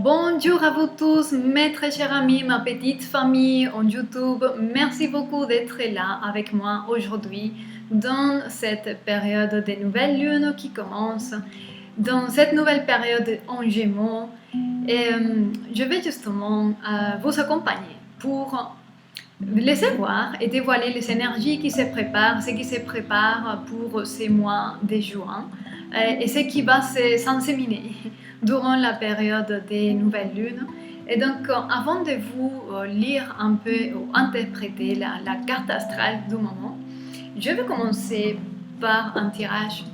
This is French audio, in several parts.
Bonjour à vous tous, mes très chers amis, ma petite famille en YouTube. Merci beaucoup d'être là avec moi aujourd'hui dans cette période des nouvelles lunes qui commence, dans cette nouvelle période en Gémeaux. Et je vais justement vous accompagner pour laisser voir et dévoiler les énergies qui se préparent, ce qui se prépare pour ces mois de juin et ce qui va s'enseminer durant la période des nouvelles lunes. Et donc, avant de vous lire un peu ou interpréter la carte astrale du moment, je vais commencer par un tirage,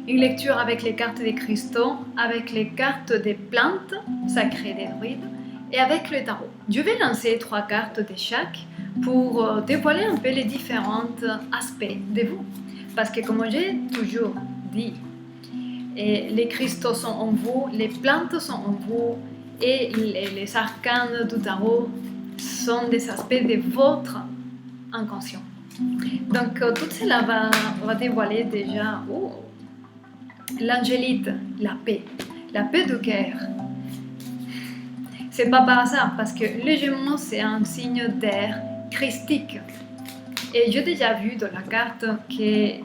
une lecture avec les cartes des cristaux, avec les cartes des plantes sacrées des druides et avec le tarot. Je vais lancer 3 cartes de chaque pour dévoiler un peu les différents aspects de vous. Parce que comme j'ai toujours dit, les cristaux sont en vous, les plantes sont en vous et les arcanes du tarot sont des aspects de votre inconscient. Donc tout cela va dévoiler déjà l'angélite, la paix du cœur. C'est pas par hasard parce que le Gémeaux c'est un signe d'air christique. Et j'ai déjà vu dans la carte que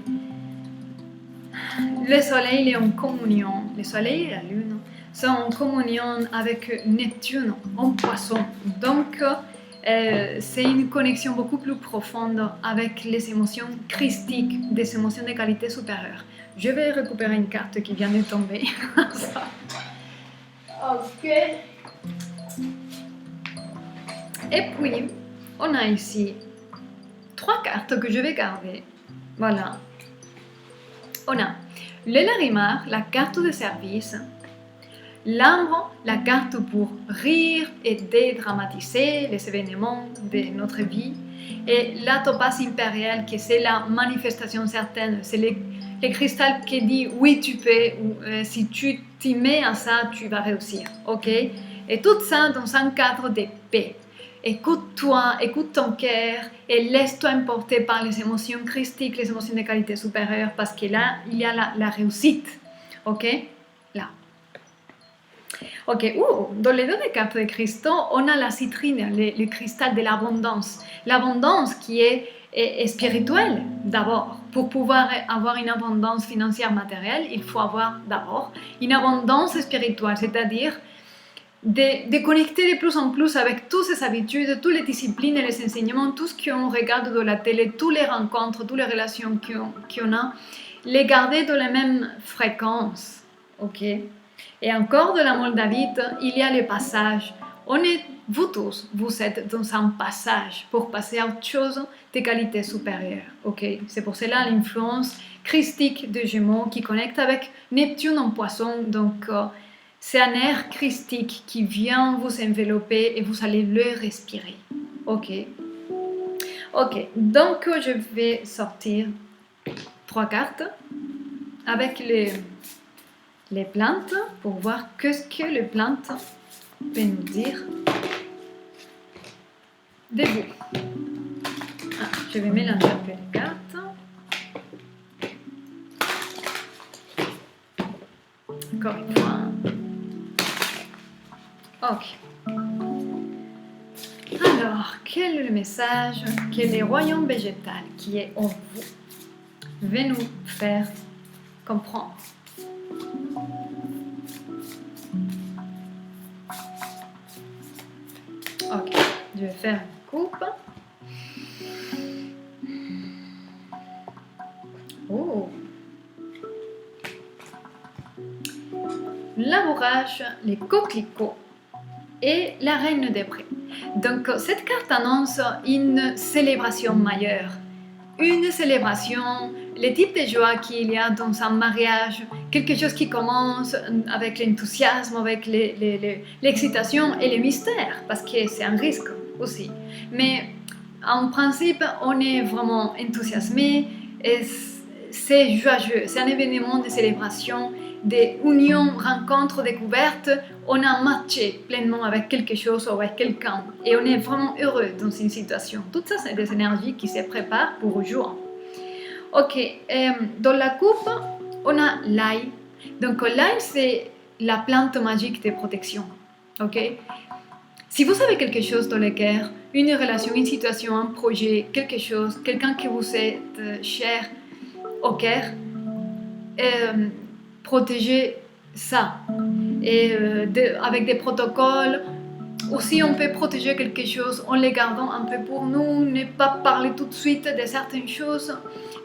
le soleil est en communion, le soleil et la lune sont en communion avec Neptune en poisson. Donc c'est une connexion beaucoup plus profonde avec les émotions christiques, des émotions de qualité supérieure. Je vais récupérer une carte qui vient de tomber. Ok. Et puis, on a ici 3 cartes que je vais garder. Voilà. On a le Larimar, la carte de service, l'arbre, la carte pour rire et dédramatiser les événements de notre vie, et la topaze impériale, qui c'est la manifestation certaine, c'est le cristal qui dit oui tu peux, ou si tu t'y mets à ça, tu vas réussir, ok? Et tout ça dans un cadre de paix. Écoute-toi, écoute ton cœur et laisse-toi emporter par les émotions christiques, les émotions de qualité supérieure, parce que là, il y a la réussite. Ok? Là. Ok, dans les deux cartes de cristaux, on a la citrine, le cristal de l'abondance. L'abondance qui est spirituelle d'abord. Pour pouvoir avoir une abondance financière matérielle, il faut avoir d'abord une abondance spirituelle, c'est-à-dire de connecter de plus en plus avec toutes ces habitudes, toutes les disciplines et les enseignements, tout ce qu'on regarde dans la télé, toutes les rencontres, toutes les relations qu'on a, les garder dans la même fréquence. Ok? Et encore de la Moldavite, il y a le passage. Vous tous, vous êtes dans un passage pour passer à autre chose de qualité supérieure. Ok? C'est pour cela l'influence christique de Gémeaux qui connecte avec Neptune en poisson. Donc, c'est un air christique qui vient vous envelopper et vous allez le respirer. Ok? Ok, donc je vais sortir 3 cartes avec les plantes pour voir qu'est-ce que les plantes peuvent nous dire de vous. Je vais mélanger un peu les cartes. Encore une fois. Ok. Alors, quel est le message que le royaume végétal qui est en vous veut nous faire comprendre? Ok, je vais faire une coupe. Oh! Labourage, les coquelicots et la reine des prés. Donc cette carte annonce une célébration majeure, une célébration, le type de joie qu'il y a dans un mariage, quelque chose qui commence avec l'enthousiasme, avec l'excitation et le mystère, parce que c'est un risque aussi. Mais en principe, on est vraiment enthousiasmé et c'est joyeux, c'est un événement de célébration, d'union, rencontre, découverte. On a matché pleinement avec quelque chose ou avec quelqu'un et on est vraiment heureux dans une situation. Tout ça, c'est des énergies qui se préparent pour juin. Ok, dans la coupe, on a l'ail. Donc l'ail, c'est la plante magique de protection. Ok? Si vous avez quelque chose dans le cœur, une relation, une situation, un projet, quelque chose, quelqu'un que vous êtes cher au cœur, protégez ça. Et avec des protocoles, aussi on peut protéger quelque chose en les gardant un peu pour nous, ne pas parler tout de suite de certaines choses,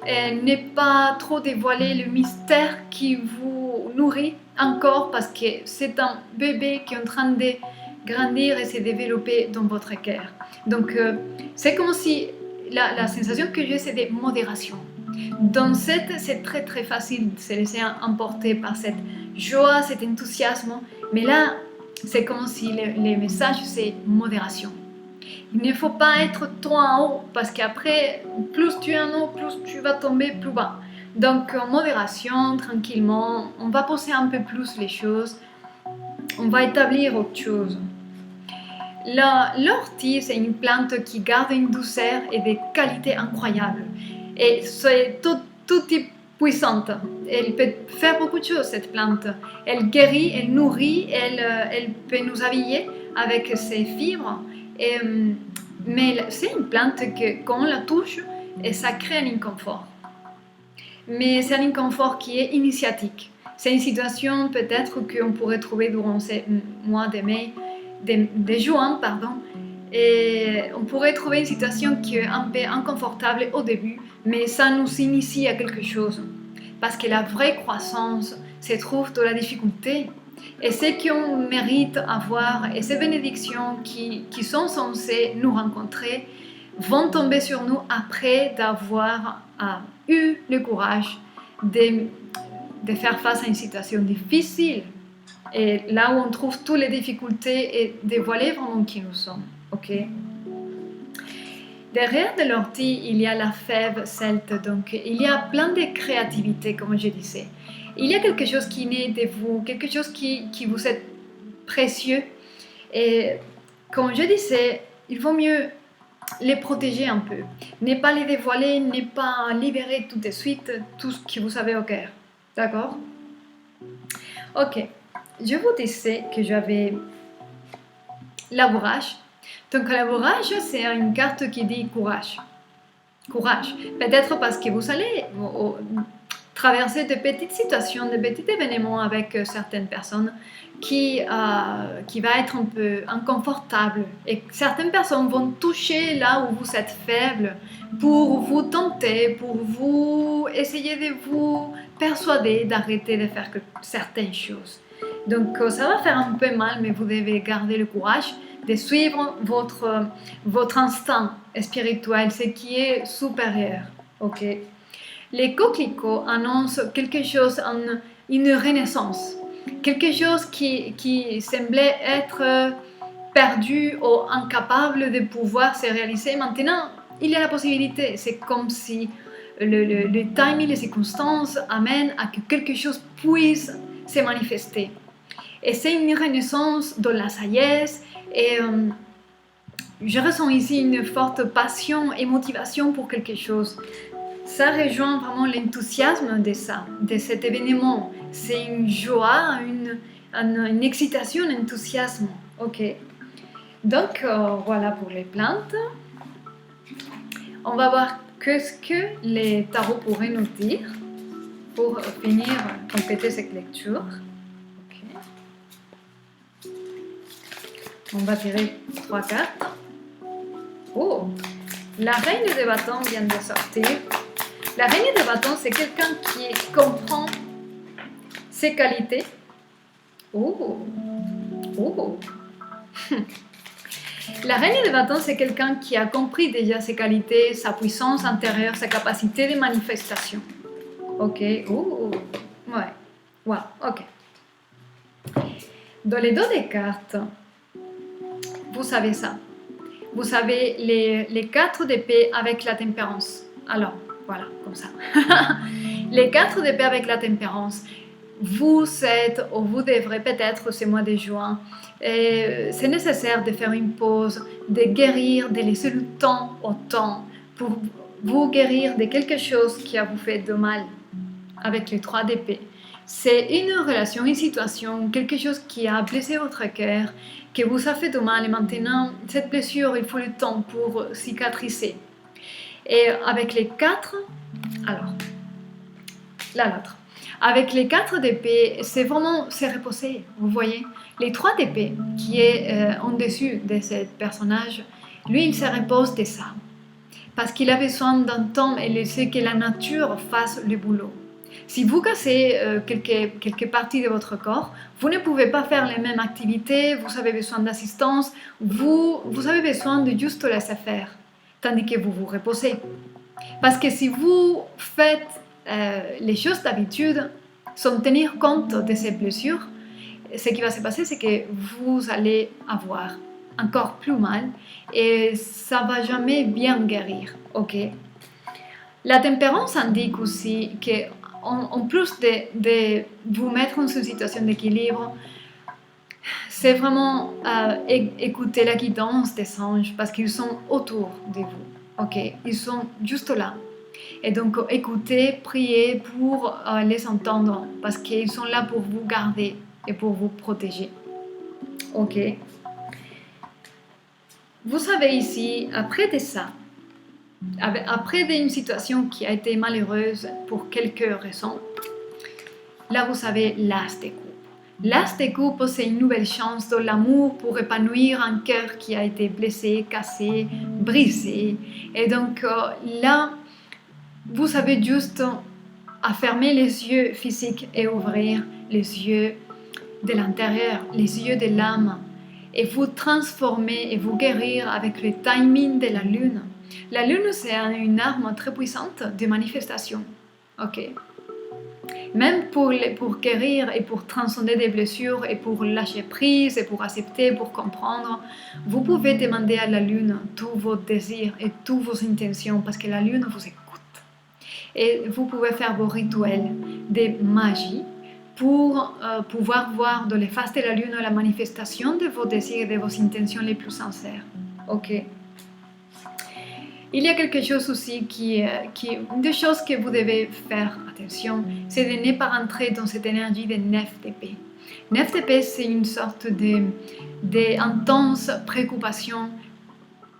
et ne pas trop dévoiler le mystère qui vous nourrit encore parce que c'est un bébé qui est en train de grandir et se développer dans votre cœur. Donc c'est comme si la sensation que j'ai, c'est de modération. Dans c'est très très facile de se laisser emporter par cette joie, cet enthousiasme, mais là c'est comme si le message c'est modération. Il ne faut pas être trop en haut parce qu'après plus tu es en haut, plus tu vas tomber plus bas. Donc en modération, tranquillement, on va poser un peu plus les choses, on va établir autre chose. L'ortie, c'est une plante qui garde une douceur et des qualités incroyables. Et c'est tout type puissante. Elle peut faire beaucoup de choses, cette plante. Elle guérit, elle nourrit, elle peut nous habiller avec ses fibres. Mais c'est une plante que quand on la touche, et ça crée un inconfort. Mais c'est un inconfort qui est initiatique. C'est une situation peut-être qu'on pourrait trouver durant ces mois de mai, de juin, pardon. Et on pourrait trouver une situation qui est un peu inconfortable au début, mais ça nous initie à quelque chose. Parce que la vraie croissance se trouve dans la difficulté. Et ce qu'on mérite avoir, et ces bénédictions qui sont censées nous rencontrer, vont tomber sur nous après d'avoir eu le courage de faire face à une situation difficile. Et là où on trouve toutes les difficultés et dévoiler vraiment qui nous sommes. Ok? Derrière de l'ortie, il y a la fève celte, donc il y a plein de créativité, comme je disais. Il y a quelque chose qui naît de vous, quelque chose qui vous est précieux. Et comme je disais, il vaut mieux les protéger un peu. Ne pas les dévoiler, ne pas libérer tout de suite tout ce que vous avez au cœur. D'accord? Ok. Je vous disais que j'avais l'abourage. Donc l'abourage, c'est une carte qui dit courage. Courage. Peut-être parce que vous allez traverser de petites situations, de petits événements avec certaines personnes qui va être un peu inconfortable. Et certaines personnes vont toucher là où vous êtes faible pour vous tenter, pour vous essayer de vous persuader d'arrêter de faire certaines choses. Donc ça va faire un peu mal, mais vous devez garder le courage de suivre votre instinct spirituel, ce qui est supérieur. Ok? Les coquelicots annoncent quelque chose, une renaissance, quelque chose qui semblait être perdu ou incapable de pouvoir se réaliser. Maintenant, il y a la possibilité. C'est comme si le timing, les circonstances amènent à que quelque chose puisse se manifester. Et c'est une renaissance de la sagesse et je ressens ici une forte passion et motivation pour quelque chose. Ça rejoint vraiment l'enthousiasme de ça, de cet événement. C'est une joie, une excitation, un enthousiasme. Ok. Donc voilà pour les plantes. On va voir ce que les tarots pourraient nous dire pour finir, compléter cette lecture. On va tirer 3 cartes. Oh, la reine des bâtons vient de sortir. La reine des bâtons, c'est quelqu'un qui comprend ses qualités. Oh, oh. La reine des bâtons, c'est quelqu'un qui a compris déjà ses qualités, sa puissance intérieure, sa capacité de manifestation. Ok, oh, ouais, wow, ok. Dans les dos des cartes, vous savez ça. Vous savez les 4 d'épée avec la tempérance. Alors, voilà, comme ça. Les 4 d'épée avec la tempérance. Vous êtes, ou vous devrez peut-être ce mois de juin, c'est nécessaire de faire une pause, de guérir, de laisser le temps au temps pour vous guérir de quelque chose qui a vous fait de mal avec les 3 d'épée. C'est une relation, une situation, quelque chose qui a blessé votre cœur, que vous a fait du mal et maintenant, cette blessure, il faut le temps pour cicatriser. Et avec les 4, alors, là l'autre. Avec les 4 d'épée, c'est vraiment se reposer, vous voyez. Les 3 d'épée, qui est en dessus de ce personnage, lui, il se repose de ça. Parce qu'il a besoin d'un temps et laisser que la nature fasse le boulot. Si vous cassez quelques parties de votre corps, vous ne pouvez pas faire les mêmes activités, vous avez besoin d'assistance, vous avez besoin de juste laisser faire, tandis que vous vous reposez. Parce que si vous faites les choses d'habitude, sans tenir compte de ces blessures, ce qui va se passer, c'est que vous allez avoir encore plus mal et ça va jamais bien guérir, ok? La tempérance indique aussi que en plus de vous mettre dans une situation d'équilibre, c'est vraiment écouter la guidance des anges parce qu'ils sont autour de vous, ok? Ils sont juste là. Et donc écoutez, priez pour les entendre parce qu'ils sont là pour vous garder et pour vous protéger, ok? Vous savez ici, après de ça, après d'une situation qui a été malheureuse pour quelques raisons, là vous savez l'as de coupe. L'as de coupe, c'est une nouvelle chance dans l'amour pour épanouir un cœur qui a été blessé, cassé, brisé. Et donc là, vous savez juste à fermer les yeux physiques et ouvrir les yeux de l'intérieur, les yeux de l'âme, et vous transformer et vous guérir avec le timing de la lune. La lune, c'est une arme très puissante de manifestation. Ok. Même pour guérir et pour transcender des blessures et pour lâcher prise et pour accepter, pour comprendre, vous pouvez demander à la lune tous vos désirs et toutes vos intentions parce que la lune vous écoute. Et vous pouvez faire vos rituels de magie pour pouvoir voir dans les faces de la lune la manifestation de vos désirs et de vos intentions les plus sincères. Ok. Il y a quelque chose aussi une des choses que vous devez faire attention, c'est de ne pas rentrer dans cette énergie de 9 d'épée. 9 d'épée, c'est une sorte d'intense préoccupation,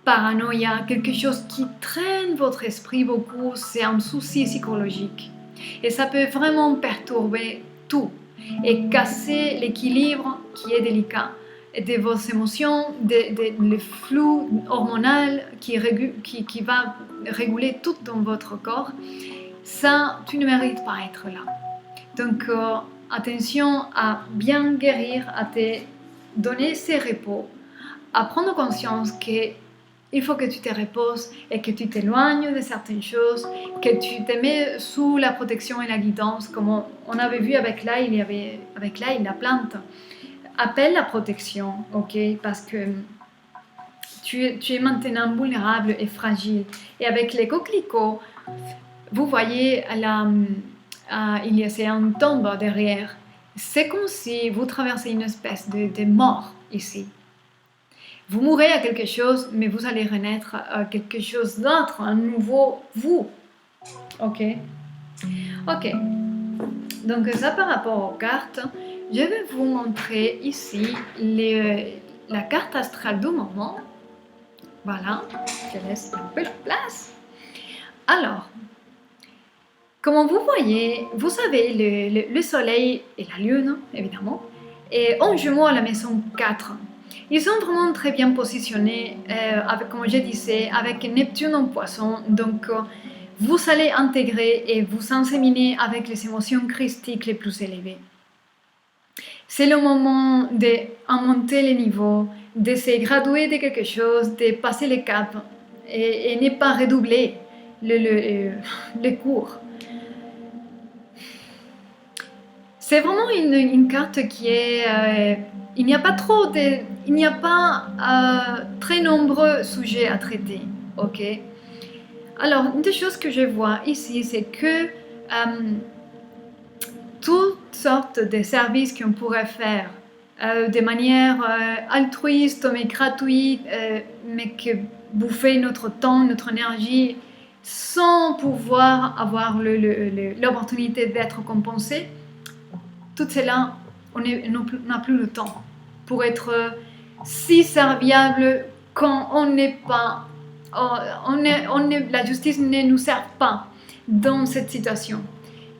paranoïa, quelque chose qui traîne votre esprit beaucoup, c'est un souci psychologique. Et ça peut vraiment perturber tout et casser l'équilibre qui est délicat de vos émotions, le flux hormonal qui va réguler tout dans votre corps. Ça, tu ne mérites pas être là. Donc, attention à bien guérir, à te donner ces repos, à prendre conscience qu'il faut que tu te reposes et que tu t'éloignes de certaines choses, que tu te mets sous la protection et la guidance, comme on avait vu avec l'ail, la plante. Appelle la protection, ok, parce que tu es maintenant vulnérable et fragile. Et avec les coquelicots, vous voyez, il y a un tombe derrière. C'est comme si vous traversez une espèce de mort ici. Vous mourrez à quelque chose, mais vous allez renaître à quelque chose d'autre, un nouveau vous. Ok. Ok. Donc ça par rapport aux cartes. Je vais vous montrer ici la carte astrale du moment. Voilà, je laisse un peu la place. Alors, comme vous voyez, vous avez le soleil et la lune, évidemment, et en jumeau à la maison 4. Ils sont vraiment très bien positionnés, comme je disais, avec Neptune en poisson. Donc, vous allez intégrer et vous inséminer avec les émotions christiques les plus élevées. C'est le moment de monter les niveaux, de se graduer de quelque chose, de passer les caps et ne pas redoubler les cours. C'est vraiment une carte qui est... il n'y a pas très nombreux sujets à traiter, ok? Alors, une des choses que je vois ici, c'est que toutes sortes de services qu'on pourrait faire de manière altruiste mais gratuite, mais que bouffer notre temps, notre énergie, sans pouvoir avoir l'opportunité d'être compensé, tout cela, on n'a plus le temps pour être si serviable quand on n'est pas, la justice ne nous sert pas dans cette situation.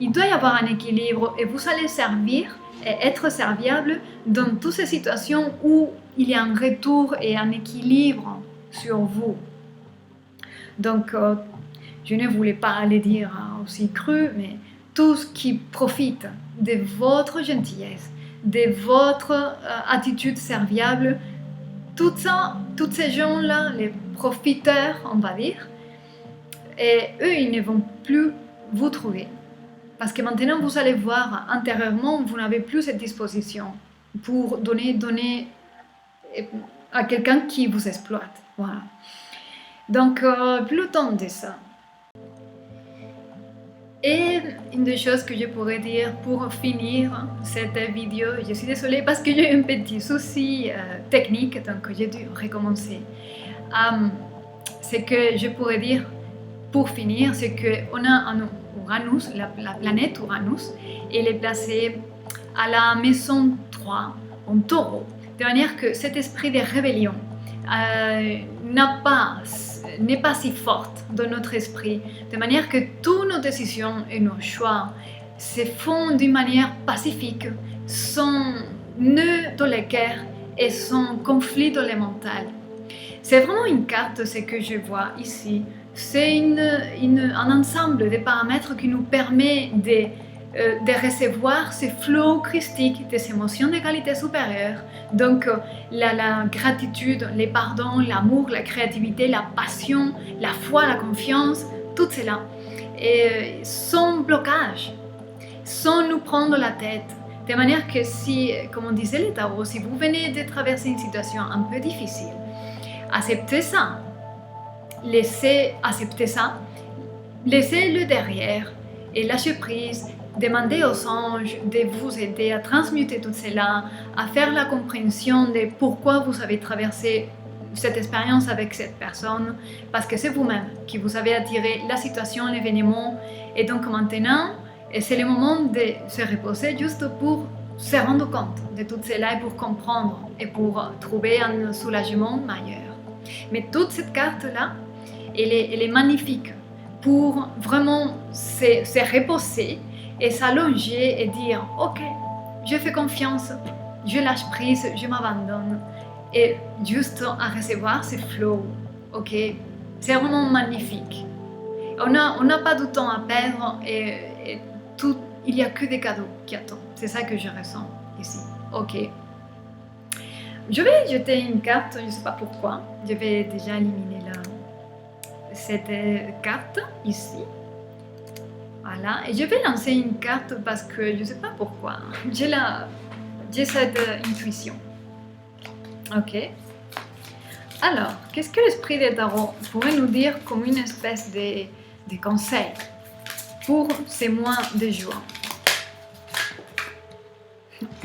Il doit y avoir un équilibre et vous allez servir et être serviable dans toutes ces situations où il y a un retour et un équilibre sur vous. Donc, je ne voulais pas le dire aussi cru, mais tout ce qui profite de votre gentillesse, de votre attitude serviable, tout ça, tous ces gens-là, les profiteurs, on va dire, et eux, ils ne vont plus vous trouver. Parce que maintenant, vous allez voir, intérieurement, vous n'avez plus cette disposition pour donner à quelqu'un qui vous exploite. Voilà. Donc, plus le temps de ça. Et une des choses que je pourrais dire pour finir cette vidéo, je suis désolée parce que j'ai un petit souci technique, donc j'ai dû recommencer. Ce que je pourrais dire pour finir, c'est qu'on a un Uranus, la planète Uranus, elle est placée à la maison 3 en Taureau, de manière que cet esprit de rébellion n'est pas si forte dans notre esprit, de manière que toutes nos décisions et nos choix se font d'une manière pacifique, sans nœud dans le cœur et sans conflit dans le mental. C'est vraiment une carte, ce que je vois ici. C'est un ensemble de paramètres qui nous permet de recevoir ce flot christique des émotions de qualité supérieure. Donc la gratitude, les pardons, l'amour, la créativité, la passion, la foi, la confiance, tout cela. Et sans blocage, sans nous prendre la tête. De manière que si, comme on disait le tarot, si vous venez de traverser une situation un peu difficile, acceptez ça. Laissez accepter ça, laissez-le derrière et lâchez prise. Demandez aux anges de vous aider à transmuter tout cela, à faire la compréhension de pourquoi vous avez traversé cette expérience avec cette personne, parce que c'est vous-même qui vous avez attiré la situation, l'événement, et donc maintenant, c'est le moment de se reposer juste pour se rendre compte de tout cela et pour comprendre et pour trouver un soulagement meilleur. Mais toute cette carte-là, elle est magnifique pour vraiment se reposer et s'allonger et dire « Ok, je fais confiance, je lâche prise, je m'abandonne. » Et juste à recevoir ce flow, ok? C'est vraiment magnifique. On n'a pas de temps à perdre et il n'y a que des cadeaux qui attendent. C'est ça que je ressens ici, ok? Je vais jeter une carte, je ne sais pas pourquoi. Je vais déjà éliminer cette carte ici. Voilà. Et je vais lancer une carte parce que je ne sais pas pourquoi. J'ai cette intuition. Ok. Alors, qu'est-ce que l'esprit des tarots pourrait nous dire comme une espèce de conseil pour ces mois de juin?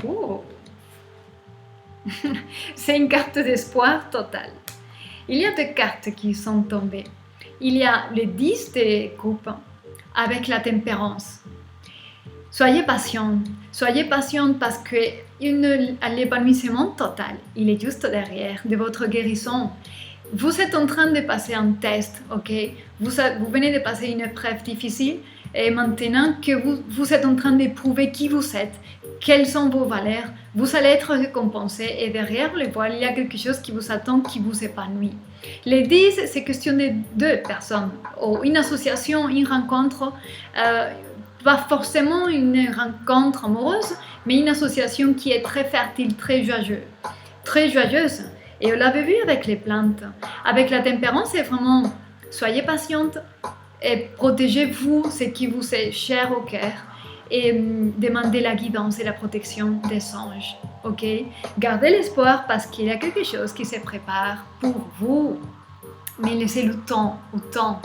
Oh. C'est une carte d'espoir total. Il y a deux cartes qui sont tombées. Il y a le 10 de coupe avec la tempérance. Soyez patient parce que l'épanouissement total, il est juste derrière de votre guérison. Vous êtes en train de passer un test, ok? Vous venez de passer une épreuve difficile et maintenant que vous êtes en train de prouver qui vous êtes, quelles sont vos valeurs, vous allez être récompensé et derrière le voile, il y a quelque chose qui vous attend, qui vous épanouit. Les 10, c'est question de deux personnes, ou une association, une rencontre, pas forcément une rencontre amoureuse, mais une association qui est très fertile, très joyeuse. Et on l'avait vu avec les plantes. Avec la tempérance, c'est vraiment, soyez patiente et protégez-vous ce qui vous est cher au cœur et demandez la guidance et la protection des anges. Ok? Gardez l'espoir parce qu'il y a quelque chose qui se prépare pour vous. Mais laissez le temps au temps.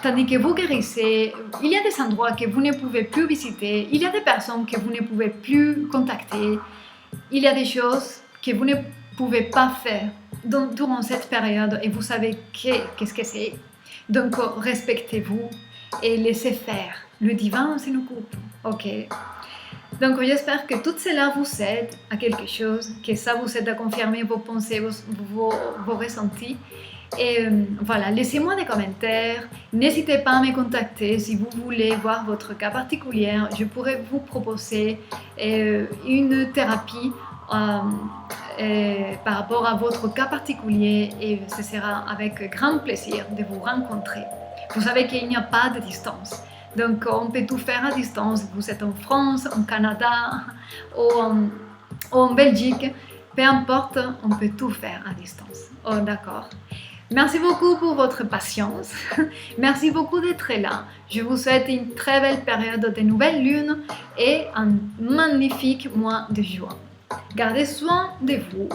Tandis que vous guérissez, il y a des endroits que vous ne pouvez plus visiter, il y a des personnes que vous ne pouvez plus contacter, il y a des choses que vous ne pouvez pas faire durant cette période et vous savez qu'est-ce que c'est. Donc respectez-vous et laissez faire. Le divin, c'est nous coupe. Ok. Donc j'espère que tout cela vous aide à quelque chose, que ça vous aide à confirmer vos pensées, vos ressentis. Et voilà, laissez-moi des commentaires. N'hésitez pas à me contacter si vous voulez voir votre cas particulier. Je pourrais vous proposer une thérapie par rapport à votre cas particulier et ce sera avec grand plaisir de vous rencontrer. Vous savez qu'il n'y a pas de distance. Donc on peut tout faire à distance. Vous êtes en France, en Canada ou en Belgique. Peu importe, on peut tout faire à distance. Oh, d'accord. Merci beaucoup pour votre patience. Merci beaucoup d'être là. Je vous souhaite une très belle période de nouvelle lune et un magnifique mois de juin. Gardez soin de vous.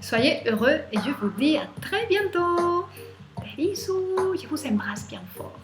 Soyez heureux et je vous dis à très bientôt. Des bisous. Je vous embrasse bien fort.